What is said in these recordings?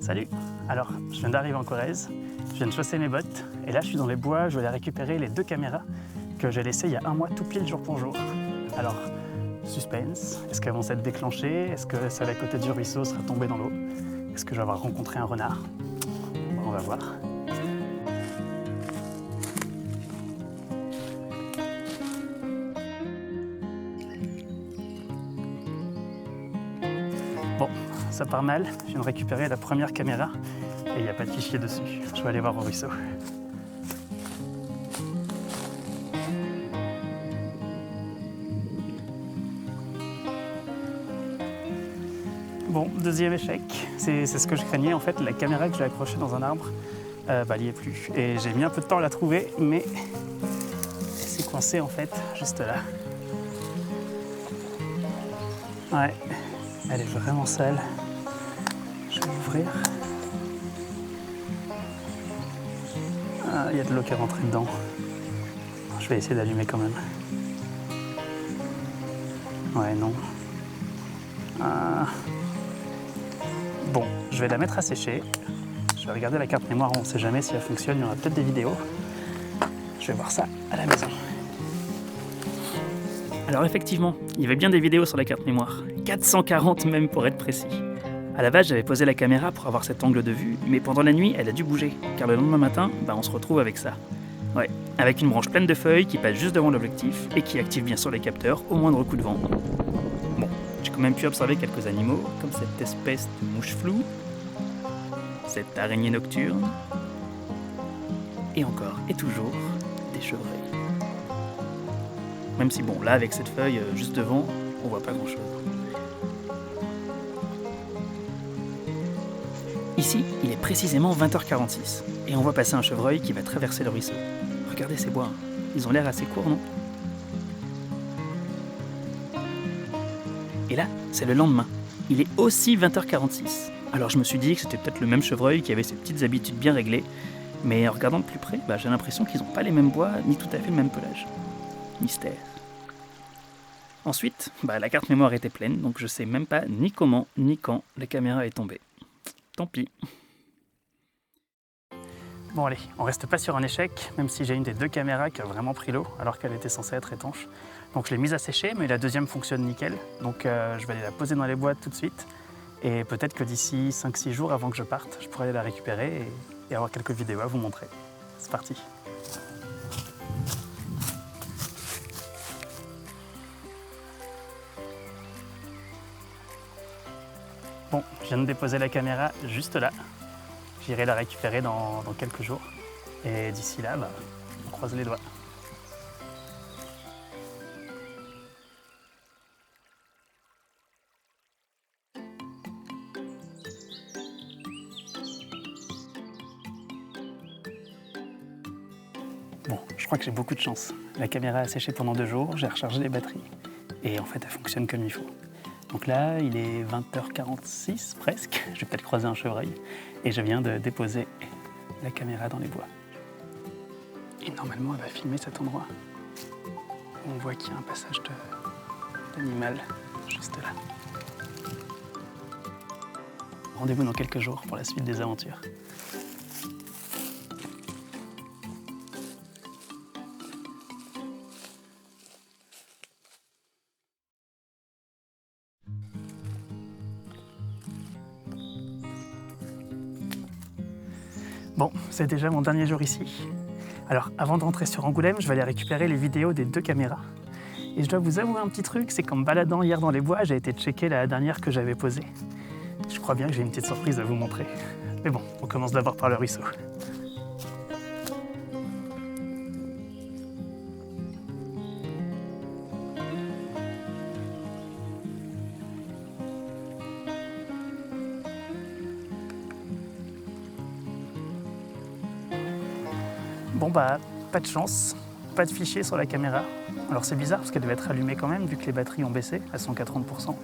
Salut! Alors, je viens d'arriver en Corrèze, je viens de chausser mes bottes, et là je suis dans les bois, je vais aller récupérer les 2 caméras que j'ai laissées il y a 1 mois tout pile jour pour jour. Alors, suspense, est-ce qu'elles vont s'être déclenchées? Est-ce que celle à côté du ruisseau sera tombée dans l'eau? Est-ce que je vais avoir rencontré un renard? On va voir. Bon, ça part mal, je viens de récupérer la première caméra et il n'y a pas de fichier dessus. Je vais aller voir au ruisseau. Bon, deuxième échec, c'est ce que je craignais en fait, la caméra que j'ai accrochée dans un arbre, elle n'y est plus. Et j'ai mis un peu de temps à la trouver, mais c'est coincé en fait, juste là. Ouais, elle est vraiment sale. Je vais l'ouvrir. Ah, il y a de l'eau qui est rentrée dedans. Je vais essayer d'allumer quand même. Ouais, non. Bon, je vais la mettre à sécher. Je vais regarder la carte mémoire, on ne sait jamais si elle fonctionne, il y aura peut-être des vidéos. Je vais voir ça à la maison. Alors effectivement, il y avait bien des vidéos sur la carte mémoire. 440 même pour être précis. À la base, j'avais posé la caméra pour avoir cet angle de vue, mais pendant la nuit, elle a dû bouger, car le lendemain matin, on se retrouve avec ça. Ouais, avec une branche pleine de feuilles qui passe juste devant l'objectif et qui active bien sûr les capteurs au moindre coup de vent. Bon, j'ai quand même pu observer quelques animaux, comme cette espèce de mouche floue, cette araignée nocturne, et encore et toujours des chevreuils. Même si bon, là avec cette feuille juste devant, on voit pas grand chose. Ici, il est précisément 20h46, et on voit passer un chevreuil qui va traverser le ruisseau. Regardez ces bois, ils ont l'air assez courts, non? Et là, c'est le lendemain. Il est aussi 20h46. Alors je me suis dit que c'était peut-être le même chevreuil qui avait ses petites habitudes bien réglées, mais en regardant de plus près, j'ai l'impression qu'ils n'ont pas les mêmes bois, ni tout à fait le même pelage. Mystère. Ensuite, la carte mémoire était pleine, donc je sais même pas ni comment, ni quand la caméra est tombée. Tant pis. Bon allez, on reste pas sur un échec, même si j'ai une des 2 caméras qui a vraiment pris l'eau, alors qu'elle était censée être étanche. Donc je l'ai mise à sécher, mais la deuxième fonctionne nickel. Donc je vais aller la poser dans les boîtes tout de suite. Et peut-être que d'ici 5-6 jours avant que je parte, je pourrai aller la récupérer et avoir quelques vidéos à vous montrer. C'est parti. Bon, je viens de déposer la caméra juste là. J'irai la récupérer dans quelques jours. Et d'ici là, on croise les doigts. Bon, je crois que j'ai beaucoup de chance. La caméra a séché pendant 2 jours, j'ai rechargé les batteries. Et en fait, elle fonctionne comme il faut. Donc là, il est 20h46 presque, je vais peut-être croiser un chevreuil, et je viens de déposer la caméra dans les bois. Et normalement, elle va filmer cet endroit. On voit qu'il y a un passage d'animal juste là. Rendez-vous dans quelques jours pour la suite des aventures. Bon, c'est déjà mon dernier jour ici. Alors, avant de rentrer sur Angoulême, je vais aller récupérer les vidéos des 2 caméras. Et je dois vous avouer un petit truc, c'est qu'en me baladant hier dans les bois, j'ai été checker la dernière que j'avais posée. Je crois bien que j'ai une petite surprise à vous montrer. Mais bon, on commence d'abord par le ruisseau. Bon pas de chance, pas de fichier sur la caméra. Alors c'est bizarre parce qu'elle devait être allumée quand même vu que les batteries ont baissé, elles sont qu'à 30%.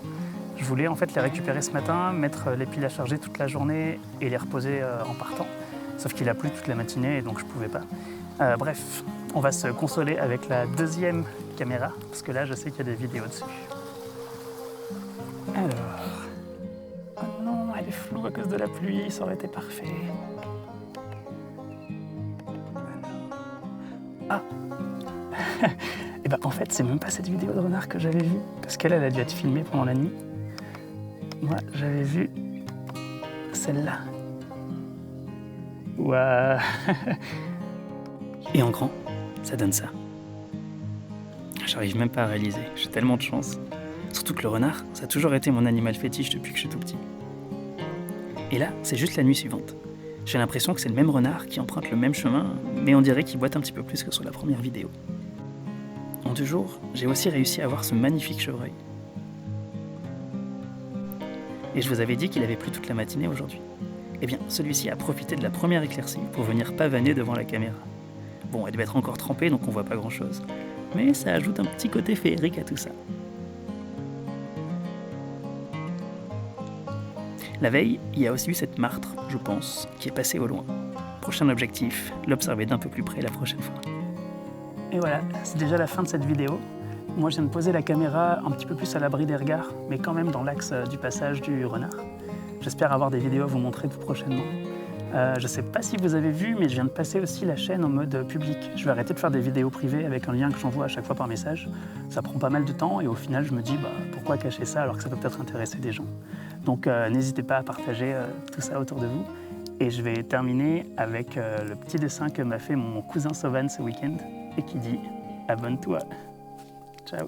Je voulais en fait les récupérer ce matin, mettre les piles à charger toute la journée et les reposer en partant. Sauf qu'il a plu toute la matinée et donc je pouvais pas. Bref, on va se consoler avec la 2e caméra parce que là je sais qu'il y a des vidéos dessus. Alors... Oh non, elle est floue. flou à cause de la pluie, ça aurait été parfait. Ah. Et ben en fait, c'est même pas cette vidéo de renard que j'avais vue, parce qu'elle a dû être filmée pendant la nuit. Moi, j'avais vu celle-là. Ouah. Et en grand, ça donne ça. J'arrive même pas à réaliser, j'ai tellement de chance. Surtout que le renard, ça a toujours été mon animal fétiche depuis que je suis tout petit. Et là, c'est juste la nuit suivante. J'ai l'impression que c'est le même renard qui emprunte le même chemin, mais on dirait qu'il boite un petit peu plus que sur la première vidéo. En 2 jours, j'ai aussi réussi à voir ce magnifique chevreuil. Et je vous avais dit qu'il avait plu toute la matinée aujourd'hui. Eh bien, celui-ci a profité de la première éclaircie pour venir pavaner devant la caméra. Bon, elle devait être encore trempée, donc on voit pas grand-chose. Mais ça ajoute un petit côté féerique à tout ça. La veille, il y a aussi eu cette martre, je pense, qui est passée au loin. Prochain objectif, l'observer d'un peu plus près la prochaine fois. Et voilà, c'est déjà la fin de cette vidéo. Moi, je viens de poser la caméra un petit peu plus à l'abri des regards, mais quand même dans l'axe du passage du renard. J'espère avoir des vidéos à vous montrer tout prochainement. Je ne sais pas si vous avez vu, mais je viens de passer aussi la chaîne en mode public. Je vais arrêter de faire des vidéos privées avec un lien que j'envoie à chaque fois par message. Ça prend pas mal de temps et au final, je me dis pourquoi cacher ça alors que ça peut peut-être intéresser des gens. Donc n'hésitez pas à partager tout ça autour de vous. Et je vais terminer avec le petit dessin que m'a fait mon cousin Sovan ce week-end et qui dit « Abonne-toi ». Ciao.